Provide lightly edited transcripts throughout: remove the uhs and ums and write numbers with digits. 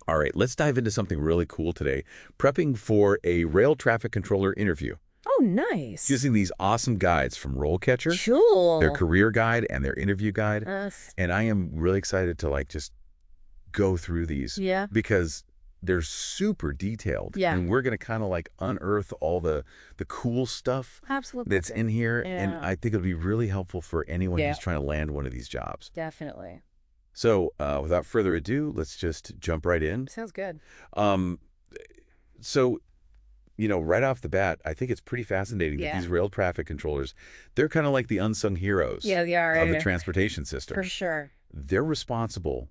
All right, let's dive into something really cool today. Prepping for a rail traffic controller interview. Oh, nice. Using these awesome guides from RoleCatcher, their Cool. career guide and their interview guide. Uh, And I am really excited to just go through these yeah. because they're super detailed. Yeah. And we're going to kind of unearth all the cool stuff Absolutely. that's in here. And Yeah. I think it'll be really helpful for anyone Yeah. who's trying to land one of these jobs. Definitely. So without further ado, let's just jump right in. Sounds good. Um, so, right off the bat, I think it's pretty fascinating that Yeah. these rail traffic controllers, they're kind of like the unsung heroes Yeah, they are. of the transportation system. For sure. They're responsible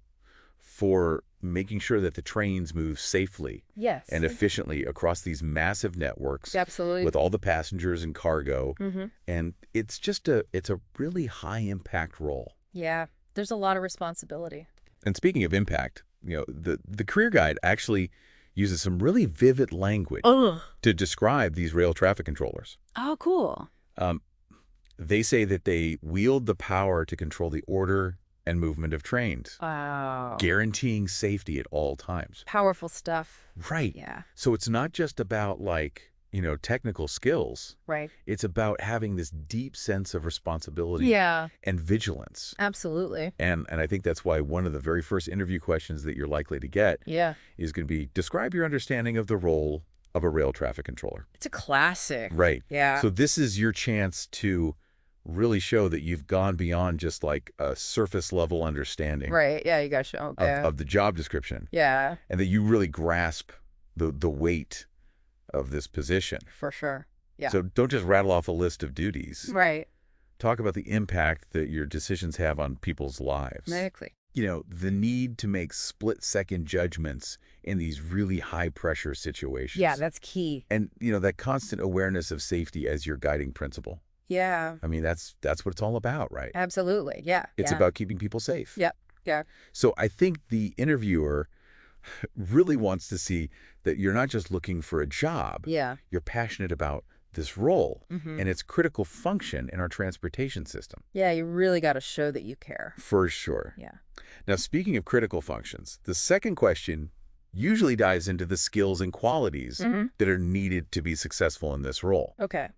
for making sure that the trains move safely Yes. and efficiently across these massive networks Absolutely. with all the passengers and cargo. Mm-hmm. And it's a really high impact role. Yeah. There's a lot of responsibility. And speaking of impact, the career guide actually uses some really vivid language Oh. to describe these rail traffic controllers. Oh, cool. They say that they wield the power to control the order and movement of trains, Wow. guaranteeing safety at all times. Powerful stuff. Right. Yeah. So it's not just about technical skills. Right. It's about having this deep sense of responsibility Yeah. and vigilance. Absolutely. And I think that's why one of the very first interview questions that you're likely to get Yeah. is going to be, describe your understanding of the role of a rail traffic controller. It's a classic. Right. Yeah. So this is your chance to really show that you've gone beyond just a surface level understanding Right. Yeah. You got to show. Okay. of the job description, Yeah. and that you really grasp the weight of this position. For sure. Yeah. So don't just rattle off a list of duties. Right. Talk about the impact that your decisions have on people's lives. Medically. The need to make split-second judgments in these really high-pressure situations. Yeah. That's key. And, that constant awareness of safety as your guiding principle. Yeah. I mean, that's what it's all about, right? Absolutely. Yeah. It's yeah. about keeping people safe. Yep. Yeah. So I think the interviewer really wants to see that you're not just looking for a job. Yeah. You're passionate about this role Mm-hmm. and its critical function in our transportation system. Yeah. You really got to show that you care. For sure. Yeah. Now, speaking of critical functions, the second question usually dives into the skills and qualities Mm-hmm. that are needed to be successful in this role. Okay.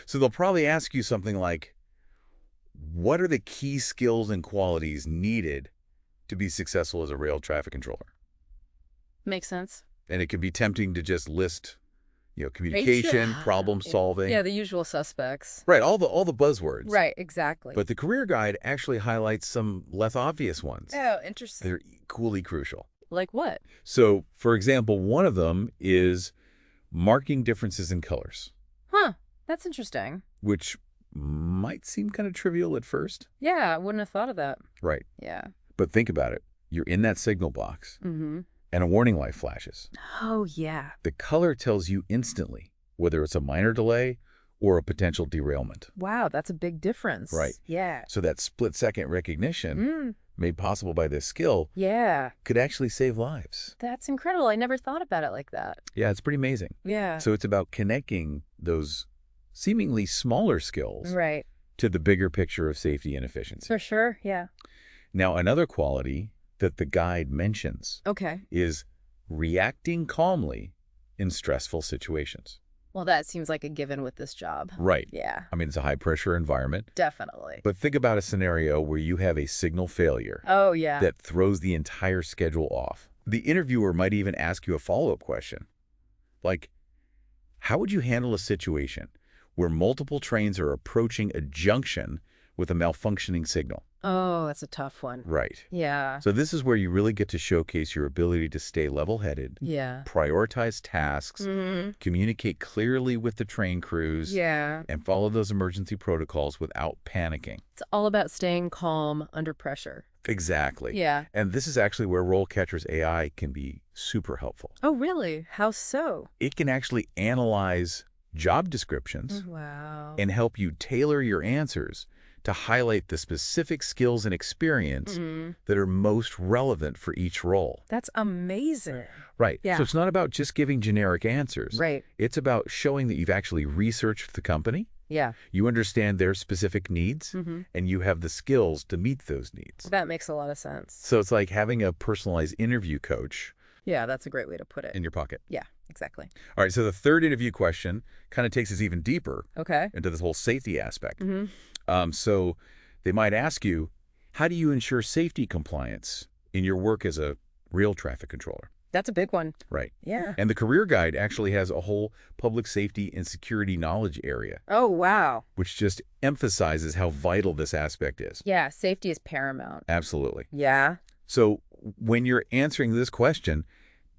So they'll probably ask you something like, what are the key skills and qualities needed to be successful as a rail traffic controller? Makes sense. And it can be tempting to just list, communication, problem solving. Yeah. The usual suspects. Right, all the buzzwords. Right. Exactly. But the career guide actually highlights some less obvious ones. Oh, interesting. They're equally crucial. Like what? So, for example, one of them is marking differences in colors, Huh. That's interesting. which might seem kind of trivial at first. Yeah. I wouldn't have thought of that. Right. Yeah. But think about it. You're in that signal box, Mm-hmm. and a warning light flashes. Oh, yeah. The color tells you instantly whether it's a minor delay or a potential derailment. Wow. That's a big difference. Right. Yeah. So that split-second recognition, Mm. made possible by this skill, Yeah. could actually save lives. That's incredible. I never thought about it like that. Yeah, it's pretty amazing. Yeah. So it's about connecting those seemingly smaller skills Right. to the bigger picture of safety and efficiency. For sure. Yeah. Now, another quality that the guide mentions Okay. is reacting calmly in stressful situations. Well, that seems like a given with this job. Right. Yeah. I mean, it's a high-pressure environment. Definitely. But think about a scenario where you have a signal failure Oh, yeah. that throws the entire schedule off. The interviewer might even ask you a follow-up question, like, how would you handle a situation where multiple trains are approaching a junction with a malfunctioning signal? Oh, that's a tough one. Right. Yeah. So this is where you really get to showcase your ability to stay level-headed, Yeah. prioritize tasks, Mm-hmm. communicate clearly with the train crews, Yeah. and follow those emergency protocols without panicking. It's all about staying calm under pressure. Exactly. Yeah. And this is actually where RoleCatcher's AI can be super helpful. Oh, really? How so? It can actually analyze job descriptions Wow. and help you tailor your answers to highlight the specific skills and experience Mm-hmm. that are most relevant for each role. That's amazing. Right. Yeah. So it's not about just giving generic answers. Right. It's about showing that you've actually researched the company, Yeah. you understand their specific needs, Mm-hmm. and you have the skills to meet those needs. That makes a lot of sense. So it's like having a personalized interview coach Yeah, that's a great way to put it. in your pocket. Yeah, exactly. All right, so the third interview question kind of takes us even deeper Okay. into this whole safety aspect. Mm-hmm. So they might ask you, how do you ensure safety compliance in your work as a real traffic controller? That's a big one. Right. Yeah. And the career guide actually has a whole public safety and security knowledge area, Oh, wow. which just emphasizes how vital this aspect is. Yeah, safety is paramount. Absolutely. Yeah. So when you're answering this question,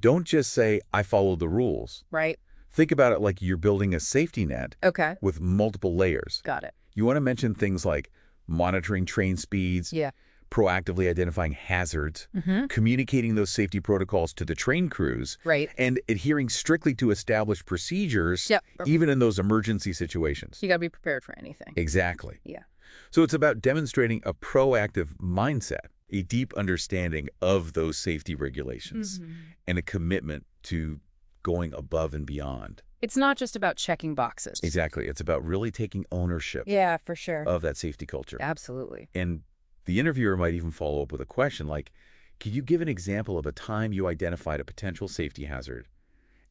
don't just say, I follow the rules. Right. Think about it like you're building a safety net Okay. with multiple layers. Got it. You want to mention things like monitoring train speeds, Yeah. proactively identifying hazards, communicating those safety protocols to the train crews, Right. and adhering strictly to established procedures, Yep. even in those emergency situations. You got to be prepared for anything. Exactly. Yeah. So it's about demonstrating a proactive mindset, a deep understanding of those safety regulations, and a commitment to going above and beyond. It's not just about checking boxes. Exactly. It's about really taking ownership Yeah, for sure. of that safety culture. Absolutely. And the interviewer might even follow up with a question like, could you give an example of a time you identified a potential safety hazard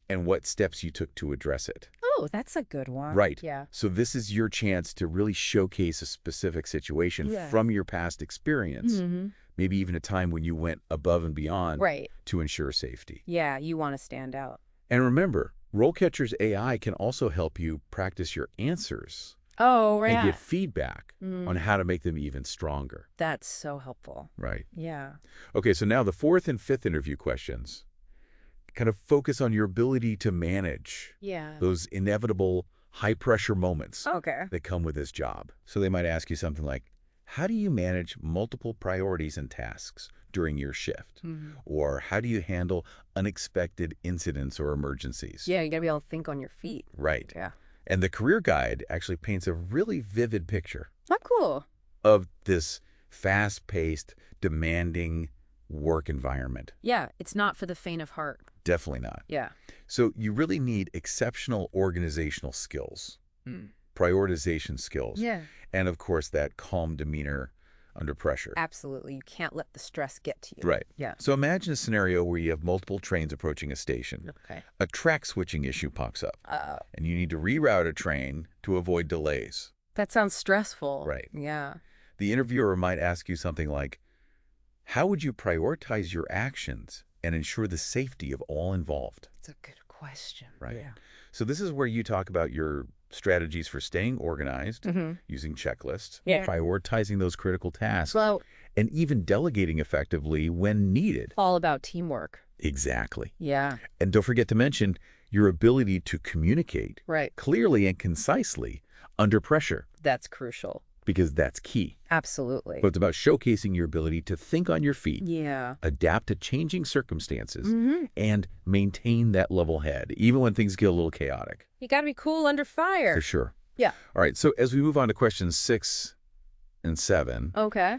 and what steps you took to address it? Oh, that's a good one. Right. Yeah. So this is your chance to really showcase a specific situation Yeah. from your past experience, Mm-hmm. maybe even a time when you went above and beyond Right. to ensure safety. Yeah, you want to stand out. And remember, RoleCatcher's AI can also help you practice your answers Oh, right. and give feedback on how to make them even stronger. That's so helpful. Right. Yeah. Okay, so now the fourth and fifth interview questions kind of focus on your ability to manage Yeah. those inevitable high-pressure moments Okay. that come with this job. So they might ask you something like, how do you manage multiple priorities and tasks during your shift? Or how do you handle unexpected incidents or emergencies? Yeah, you got to be able to think on your feet. Right. Yeah. And the career guide actually paints a really vivid picture Oh, cool. of this fast-paced, demanding work environment. Yeah, it's not for the faint of heart. Definitely not. Yeah. So you really need exceptional organizational skills, prioritization skills, Yeah. and of course that calm demeanor under pressure. Absolutely. You can't let the stress get to you. Right. Yeah. So imagine a scenario where you have multiple trains approaching a station. Okay. A track switching issue pops up, and you need to reroute a train to avoid delays. That sounds stressful. Right. Yeah. The interviewer might ask you something like, how would you prioritize your actions and ensure the safety of all involved? It's a good question. Right. Yeah. So this is where you talk about your strategies for staying organized, using checklists, Yeah. prioritizing those critical tasks, Well, and even delegating effectively when needed. all about teamwork. Exactly. Yeah. And don't forget to mention your ability to communicate Right. clearly and concisely under pressure, That's crucial. because that's key. Absolutely. But it's about showcasing your ability to think on your feet, Yeah. adapt to changing circumstances, and maintain that level head, even when things get a little chaotic. You got to be cool under fire. For sure. Yeah. All right, so as we move on to questions 6 and 7, Okay.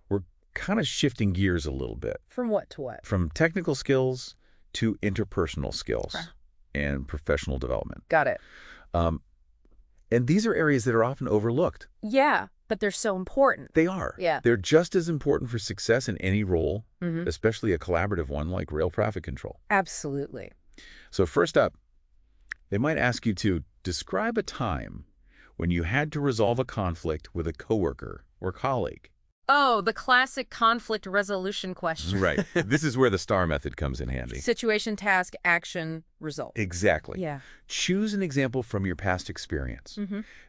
we're kind of shifting gears a little bit From what to what? from technical skills to interpersonal skills and professional development. Got it. And these are areas that are often overlooked. Yeah, but they're so important. They are. Yeah. They're just as important for success in any role, especially a collaborative one like rail traffic control. Absolutely. So first up, they might ask you to describe a time when you had to resolve a conflict with a coworker or colleague. Oh, the classic conflict resolution question. Right. This is where the STAR method comes in handy. Situation, task, action, result. Exactly. Yeah. Choose an example from your past experience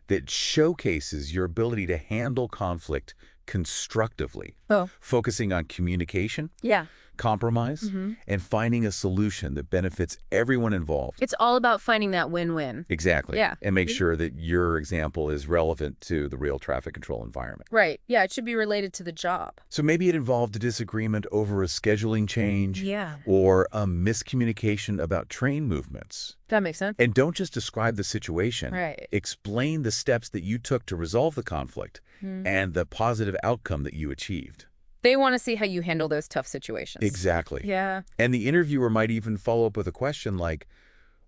that showcases your ability to handle conflict constructively, focusing on communication, Yeah. compromise, and finding a solution that benefits everyone involved. It's all about finding that win-win. Exactly. Yeah. And make sure that your example is relevant to the real traffic control environment. Right. Yeah, it should be related to the job. So maybe it involved a disagreement over a scheduling change Yeah. or a miscommunication about train movements. That makes sense. And don't just describe the situation. Right. Explain the steps that you took to resolve the conflict and the positive outcome that you achieved. They want to see how you handle those tough situations. Exactly. Yeah. And the interviewer might even follow up with a question like,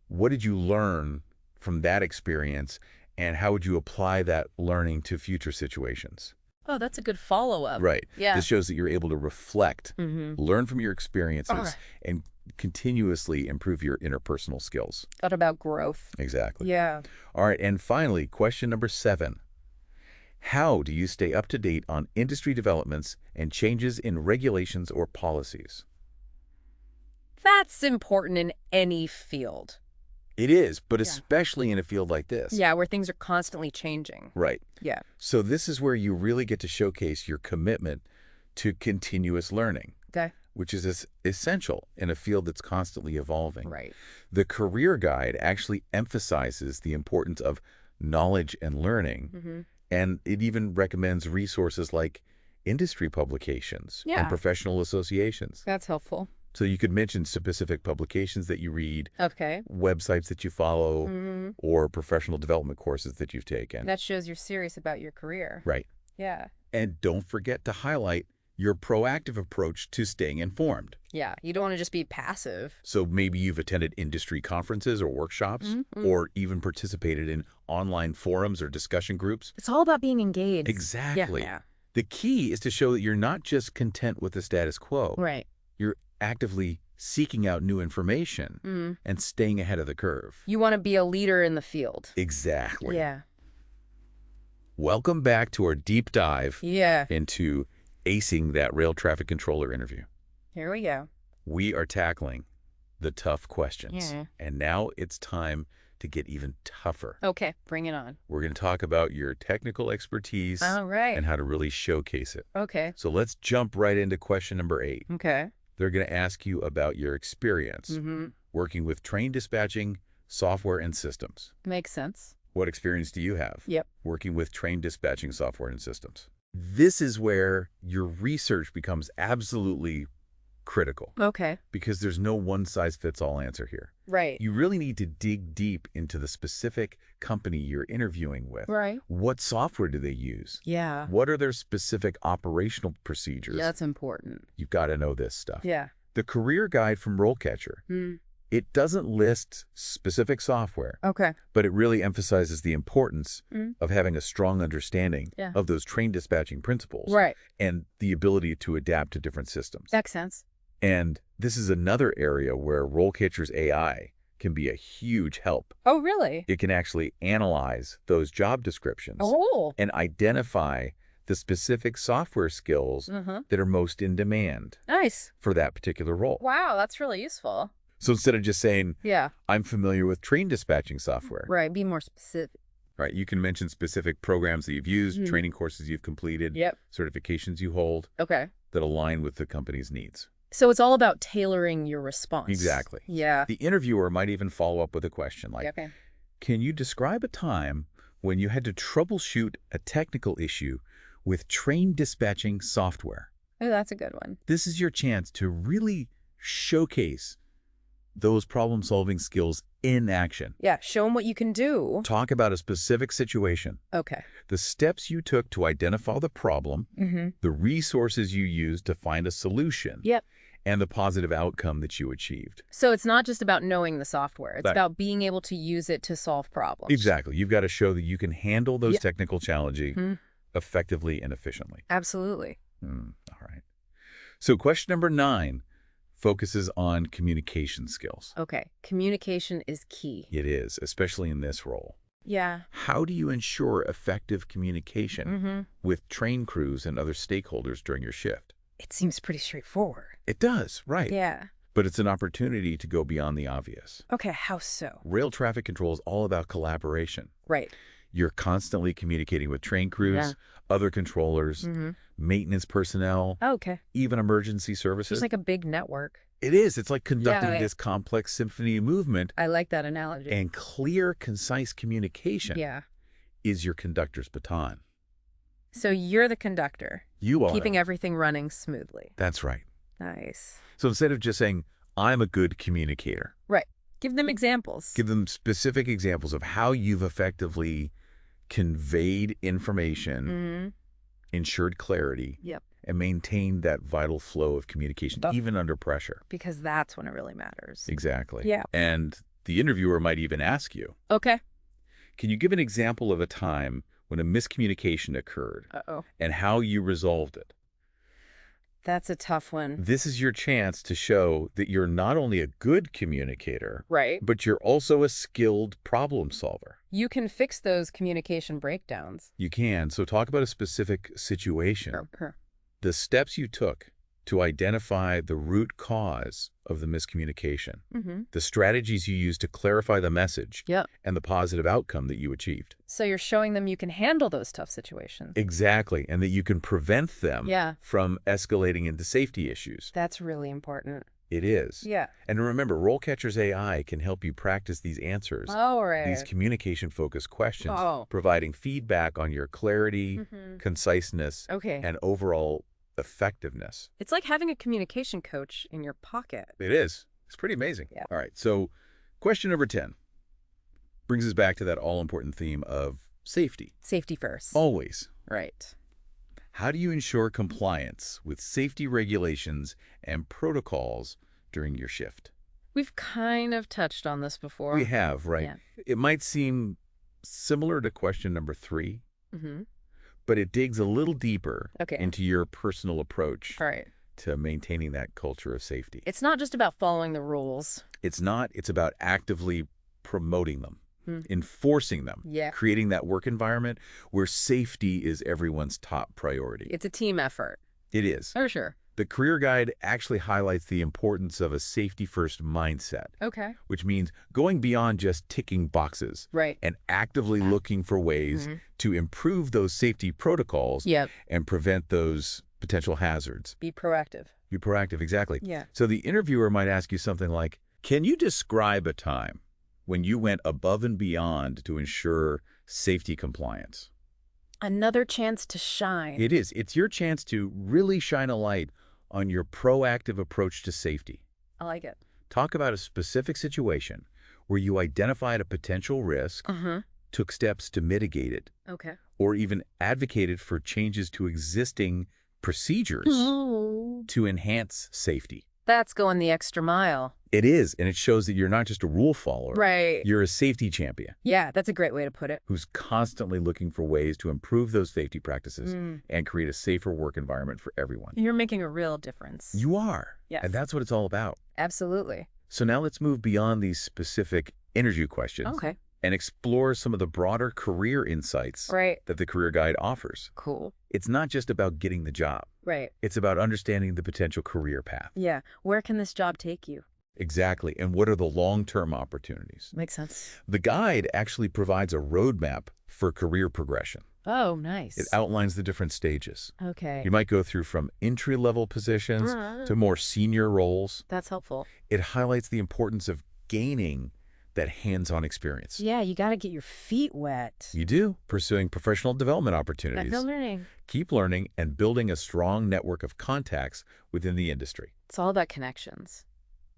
what did you learn from that experience and how would you apply that learning to future situations? Oh, that's a good follow-up. Right. Yeah. This shows that you're able to reflect, learn from your experiences, Alright. and continuously improve your interpersonal skills. Thought about growth. Exactly. Yeah. All right, and finally, question number 7. How do you stay up to date on industry developments and changes in regulations or policies? That's important in any field. It is, but Yeah. especially in a field like this. Yeah, where things are constantly changing. Right. Yeah. So this is where you really get to showcase your commitment to continuous learning, Okay. which is essential in a field that's constantly evolving. Right. The career guide actually emphasizes the importance of knowledge and learning, and it even recommends resources like industry publications Yeah. and professional associations. That's helpful. So you could mention specific publications that you read, Okay. websites that you follow, or professional development courses that you've taken. That shows you're serious about your career. Right. Yeah. And don't forget to highlight your proactive approach to staying informed. Yeah. You don't want to just be passive. So maybe you've attended industry conferences or workshops, or even participated in online forums or discussion groups. It's all about being engaged. Exactly. Yeah. The key is to show that you're not just content with the status quo. Right. You're actively seeking out new information and staying ahead of the curve. You want to be a leader in the field. Exactly. Yeah. Welcome back to our deep dive Yeah. into acing that rail traffic controller interview. Here we go. We are tackling the tough questions. Yeah. And now it's time to get even tougher. Okay. Bring it on. We're going to talk about your technical expertise All right. and how to really showcase it. Okay. So let's jump right into question number 8. Okay. They're going to ask you about your experience working with train dispatching software and systems. Makes sense. What experience do you have Yep. working with train dispatching software and systems? This is where your research becomes absolutely critical Okay. because there's no one-size-fits-all answer here. Right. You really need to dig deep into the specific company you're interviewing with. Right. What software do they use? Yeah. What are their specific operational procedures? Yeah, that's important. You've got to know this stuff. Yeah. The career guide from RoleCatcher, it doesn't list specific software, Okay. but it really emphasizes the importance of having a strong understanding Yeah. of those train dispatching principles Right. and the ability to adapt to different systems. Makes sense. And this is another area where RoleCatcher's AI can be a huge help. Oh, really? It can actually analyze those job descriptions Oh. and identify the specific software skills that are most in demand Nice. for that particular role. Wow, that's really useful. So instead of just saying, Yeah. I'm familiar with train dispatching software, Right. Be more specific. right? You can mention specific programs that you've used, training courses you've completed, Yep. certifications you hold Okay. that align with the company's needs. So it's all about tailoring your response. Exactly. Yeah. The interviewer might even follow up with a question like, Okay. can you describe a time when you had to troubleshoot a technical issue with train dispatching software? Oh, that's a good one. This is your chance to really showcase those problem-solving skills in action. Yeah. Show them what you can do. Talk about a specific situation, Okay. the steps you took to identify the problem, the resources you used to find a solution, Yep. and the positive outcome that you achieved. So it's not just about knowing the software. It's Right. about being able to use it to solve problems. Exactly. You've got to show that you can handle those Yeah. technical challenges effectively and efficiently. Absolutely. All right. So question number 9 focuses on communication skills. Okay. Communication is key. It is, especially in this role. Yeah. How do you ensure effective communication with train crews and other stakeholders during your shift? It seems pretty straightforward. It does, right. Yeah. But it's an opportunity to go beyond the obvious. Okay. How so? Rail traffic control is all about collaboration. Right. You're constantly communicating with train crews, other controllers, maintenance personnel, Okay. even emergency services. It's like a big network. It is. It's like conducting Yeah. this complex symphony of movement, I like that analogy. and clear, concise communication Yeah. is your conductor's baton. So you're the conductor, You are. keeping everything running smoothly. That's right. Nice. So instead of just saying, I'm a good communicator, Right. Give them examples. give them specific examples of how you've effectively conveyed information, ensured clarity, Yep. and maintained that vital flow of communication, That- even under pressure. Because that's when it really matters. Exactly. Yeah. And the interviewer might even ask you, Okay. can you give an example of a time when a miscommunication occurred Uh-oh. and how you resolved it. That's a tough one. This is your chance to show that you're not only a good communicator, Right. but you're also a skilled problem solver. You can fix those communication breakdowns. You can. So talk about a specific situation. Sure. The steps you took to identify the root cause of the miscommunication, the strategies you used to clarify the message, Yep. and the positive outcome that you achieved. So you're showing them you can handle those tough situations. Exactly, and that you can prevent them Yeah. from escalating into safety issues. That's really important. It is. Yeah. And remember, RoleCatcher's AI can help you practice these answers, All right. these communication-focused questions, Oh. providing feedback on your clarity, conciseness, Okay. and overall effectiveness. It's like having a communication coach in your pocket. It is. It's pretty amazing. Yeah. All right, so question number 10 brings us back to that all-important theme of safety. Safety first. Always. Right. How do you ensure compliance with safety regulations and protocols during your shift? We've kind of touched on this before. We have, right? Yeah. It might seem similar to question number 3, Mm-hmm. but it digs a little deeper Okay. into your personal approach All right. to maintaining that culture of safety. It's not just about following the rules. It's not. It's about actively promoting them, Hmm. enforcing them, Yeah. creating that work environment where safety is everyone's top priority. It's a team effort. It is. For sure. The career guide actually highlights the importance of a safety-first mindset, Okay. which means going beyond just ticking boxes Right. and actively looking for ways to improve those safety protocols Yep. and prevent those potential hazards. Be proactive. Be proactive, exactly. Yeah. So the interviewer might ask you something like, can you describe a time when you went above and beyond to ensure safety compliance? Another chance to shine. It is. It's your chance to really shine a light on your proactive approach to safety. I like it. Talk about a specific situation where you identified a potential risk, took steps to mitigate it, Okay. or even advocated for changes to existing procedures to enhance safety. That's going the extra mile. It is, and it shows that you're not just a rule follower. Right. You're a safety champion Yeah, that's a great way to put it. who's constantly looking for ways to improve those safety practices and create a safer work environment for everyone. You're making a real difference. You are. Yes. And that's what it's all about. Absolutely. So now let's move beyond these specific interview questions Okay. and explore some of the broader career insights Right. that the career guide offers. Cool. It's not just about getting the job. Right. It's about understanding the potential career path. Yeah. Where can this job take you? Exactly. And what are the long-term opportunities? Makes sense. The guide actually provides a roadmap for career progression. Oh, nice. It outlines the different stages. Okay. You might go through from entry-level positions to more senior roles. That's helpful. It highlights the importance of gaining that hands-on experience. Yeah, you got to get your feet wet. You do, pursuing professional development opportunities. Lifelong learning. Keep learning and building a strong network of contacts within the industry. It's all about connections.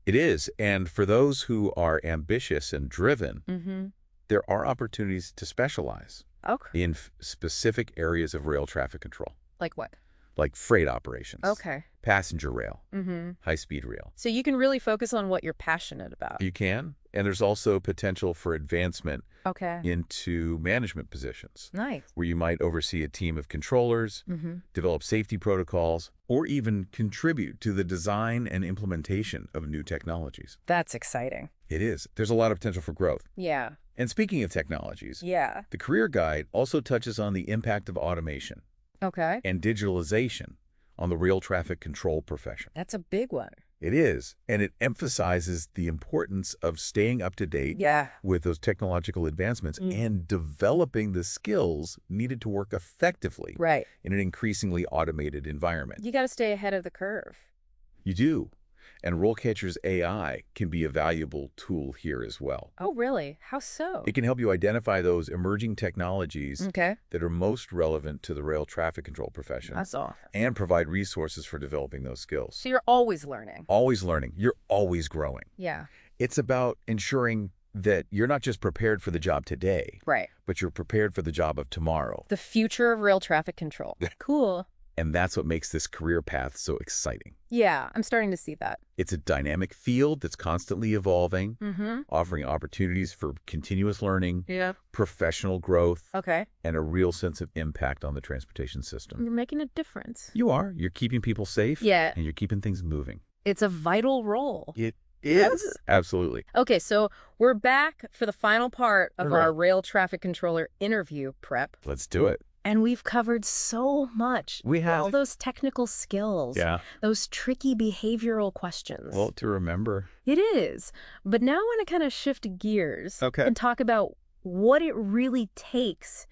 It is, and for those who are ambitious and driven, Mm-hmm. there are opportunities to specialize Okay. in specific areas of rail traffic control, Like what? like freight operations, Okay. passenger rail, Mm-hmm. high-speed rail. So you can really focus on what you're passionate about. You can, and there's also potential for advancement Okay. into management positions, Nice. where you might oversee a team of controllers, Mm-hmm. develop safety protocols, or even contribute to the design and implementation of new technologies. That's exciting. It is. There's a lot of potential for growth. Yeah. And speaking of technologies, Yeah. the career guide also touches on the impact of automation Okay. and digitalization on the rail traffic control profession. That's a big one. It is, and it emphasizes the importance of staying up to date Yeah. with those technological advancements and developing the skills needed to work effectively Right. in an increasingly automated environment. You got to stay ahead of the curve. You do, and RoleCatcher's AI can be a valuable tool here as well. Oh, really? How so? It can help you identify those emerging technologies Okay. that are most relevant to the rail traffic control profession That's awesome. and provide resources for developing those skills. So you're always learning. Always learning. You're always growing. Yeah. It's about ensuring that you're not just prepared for the job today, Right. but you're prepared for the job of tomorrow. The future of rail traffic control. Cool. And that's what makes this career path so exciting. Yeah, I'm starting to see that. It's a dynamic field that's constantly evolving, Mm-hmm. offering opportunities for continuous learning, Yeah. professional growth, Okay. and a real sense of impact on the transportation system. You're making a difference. You are. You're keeping people safe. Yeah. And you're keeping things moving. It's a vital role. It is. Absolutely. Okay, so we're back for the final part of Right. our rail traffic controller interview prep. Let's do it. And we've covered so much. We have. All those technical skills. Yeah. Those tricky behavioral questions. Well, to remember. It is. But now I want to kind of shift gears. Okay. And talk about what it really takes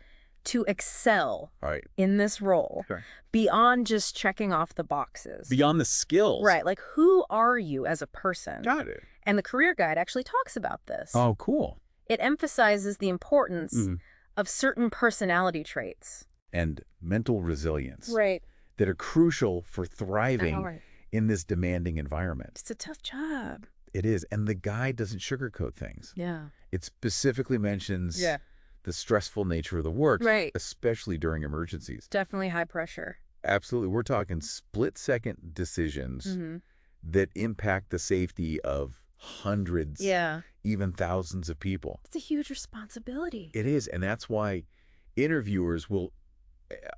to excel All right. in this role. Sure. Beyond just checking off the boxes. Beyond the skills. Right. Like, who are you as a person? Got it. And the career guide actually talks about this. Oh, cool. It emphasizes the importance of certain personality traits. And mental resilience. Right. That are crucial for thriving All right. in this demanding environment. It's a tough job. It is. And the guide doesn't sugarcoat things. Yeah. It specifically mentions Yeah. the stressful nature of the work, Right. especially during emergencies. Definitely high pressure. Absolutely. We're talking split-second decisions Mm-hmm. that impact the safety of hundreds, Yeah. even thousands of people. It's a huge responsibility. It is. And that's why interviewers will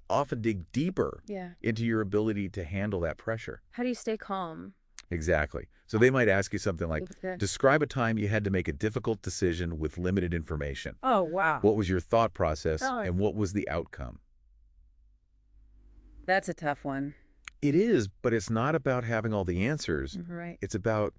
often dig deeper Yeah. into your ability to handle that pressure. How do you stay calm? Exactly. So they might ask you something like, Okay. describe a time you had to make a difficult decision with limited information. Oh, wow. What was your thought process Oh. and what was the outcome? That's a tough one. It is, but it's not about having all the answers. Right. It's about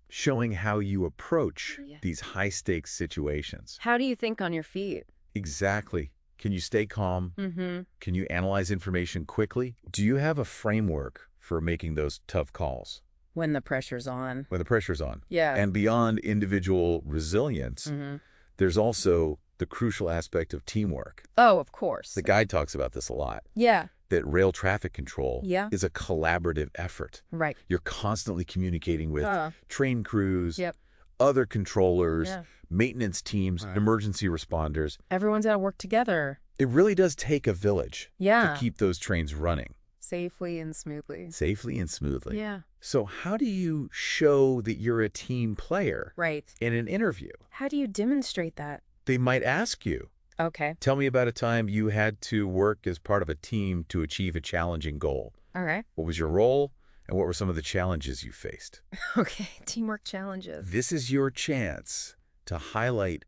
showing how you approach Yeah. these high-stakes situations. How do you think on your feet? Exactly. Can you stay calm? Mm-hmm. Can you analyze information quickly? Do you have a framework for making those tough calls When the pressure's on. when the pressure's on? Yeah. And beyond individual resilience, Mm-hmm. there's also the crucial aspect of teamwork. Oh, of course. The guide talks about this a lot, Yeah. that rail traffic control Yeah. is a collaborative effort. Right. You're constantly communicating with train crews, Yep. other controllers, Yeah. maintenance teams, Right. emergency responders. Everyone's got to work together. It really does take a village Yeah. to keep those trains running Safely and smoothly. safely and smoothly. Yeah. So how do you show that you're a team player Right. in an interview? How do you demonstrate that? They might ask you, Okay. tell me about a time you had to work as part of a team to achieve a challenging goal. All right. What was your role and what were some of the challenges you faced? Okay. Teamwork challenges. This is your chance to highlight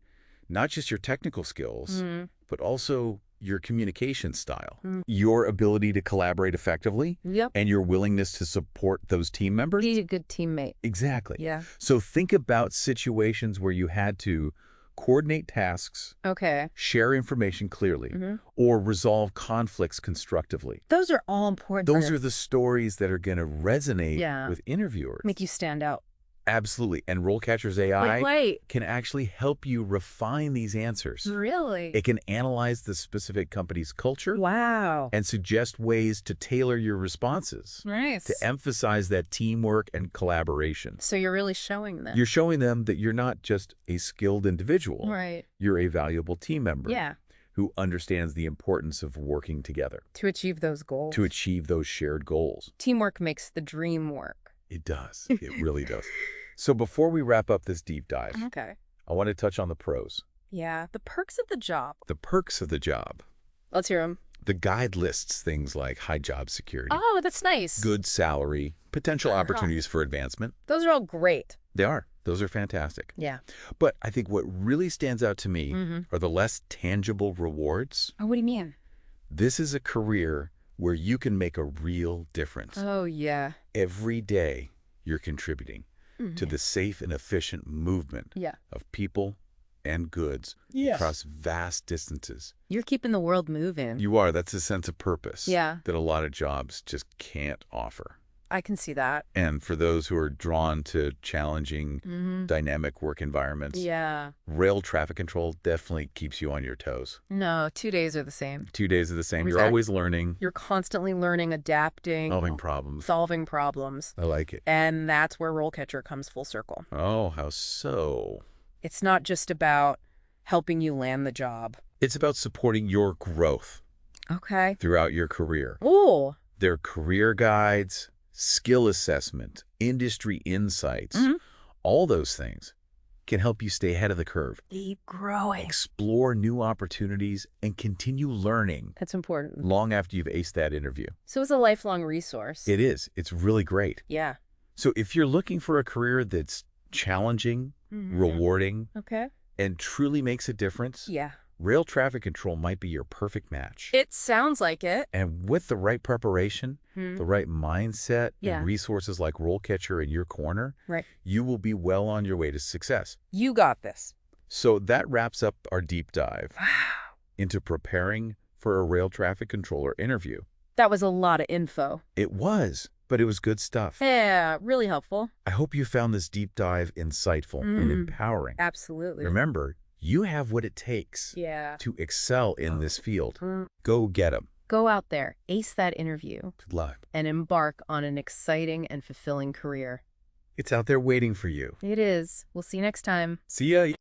not just your technical skills, Mm. but also your communication style, Mm. your ability to collaborate effectively, Yep. and your willingness to support those team members. Be a good teammate. Exactly. Yeah. So think about situations where you had to coordinate tasks, Okay. share information clearly, Mm-hmm. or resolve conflicts constructively. Those are all important. Those are the stories that are going to resonate Yeah. with interviewers. make you stand out. Absolutely. And RoleCatcher's AI Wait. can actually help you refine these answers. Really? It can analyze the specific company's culture Wow. and suggest ways to tailor your responses Nice. to emphasize that teamwork and collaboration. So you're really showing them. You're showing them that you're not just a skilled individual. Right. You're a valuable team member Yeah. who understands the importance of working together To achieve those goals. to achieve those shared goals. Teamwork makes the dream work. It does. It really does. So before we wrap up this deep dive, Okay. I want to touch on the pros, Yeah. The perks of the job. the perks of the job. Let's hear them. The guide lists things like high job security, Oh, that's nice. good salary, potential Uh-huh. opportunities for advancement. Those are all great. They are. Those are fantastic. Yeah. But I think what really stands out to me Mm-hmm. are the less tangible rewards. Oh, what do you mean? This is a career where you can make a real difference. Oh, yeah. Every day, you're contributing to the safe and efficient movement Yeah. of people and goods Yes. across vast distances. You're keeping the world moving. You are. That's a sense of purpose Yeah. that a lot of jobs just can't offer. I can see that. And for those who are drawn to challenging, Mm-hmm. dynamic work environments, Yeah. rail traffic control definitely keeps you on your toes. No, 2 days are the same. 2 days are the same. You're Exact- always learning, You're constantly learning, adapting, solving problems. solving problems. I like it. And that's where RoleCatcher comes full circle. Oh, how so? It's not just about helping you land the job. It's about supporting your growth Okay. throughout your career. Ooh. Their career guides, skill assessment, industry insights, all those things can help you stay ahead of the curve. Keep growing. Explore new opportunities and continue learning That's important. long after you've aced that interview. So it's a lifelong resource. It is. It's really great. Yeah. So if you're looking for a career that's challenging, rewarding, Okay. and truly makes a difference, Yeah. rail traffic control might be your perfect match. It sounds like it. And with the right preparation, the right mindset, Yeah. and resources like RoleCatcher in your corner, Right. you will be well on your way to success. You got this. So that wraps up our deep dive Wow. into preparing for a rail traffic controller interview. That was a lot of info. It was, but it was good stuff. Yeah, really helpful. I hope you found this deep dive insightful and empowering. Absolutely. Remember, you have what it takes Yeah. to excel in this field. Go get them. Go out there, ace that interview, Good luck. and embark on an exciting and fulfilling career. It's out there waiting for you. It is. We'll see you next time. See ya.